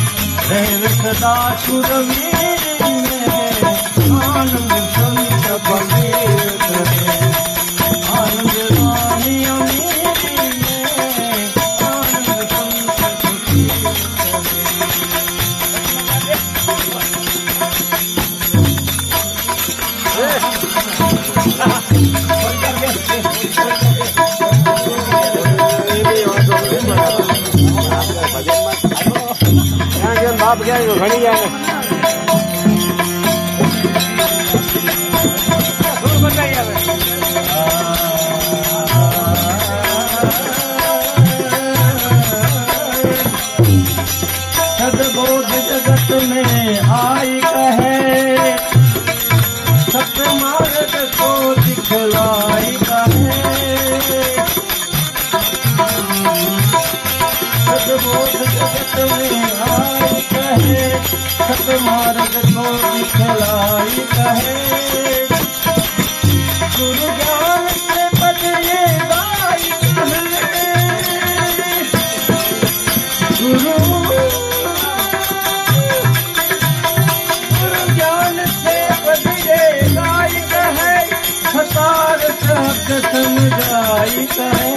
सदा सुरवीर आनंद संत बगीर आनंद रानी आनंद बाप क्या घड़ी जाए सदबोध जगत में आई कहे सत्य मार्ग को दिखलाई कहे सदबोध जगत में आई कहे सत्य मार्ग को दिखलाई कहे गुरु ज्ञान से बदले गाई गुरु ज्ञान से बदले गाई कहे हतार शब्द समझाई कहे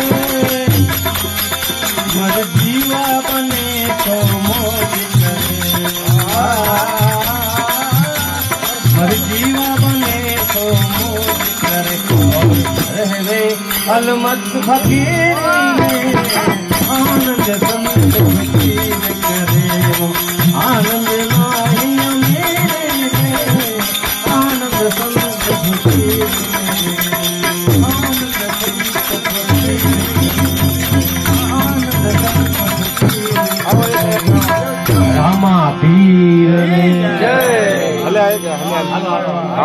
मर जीवा बने तो मोदी करे मर जीवा बने तो मोदी करे रहवे अलमत फकीर आनंद संत फकीर करे आनंद नाही मेरे आनंद संत फकीर आनंद संत फकीर रामा पीर जय हले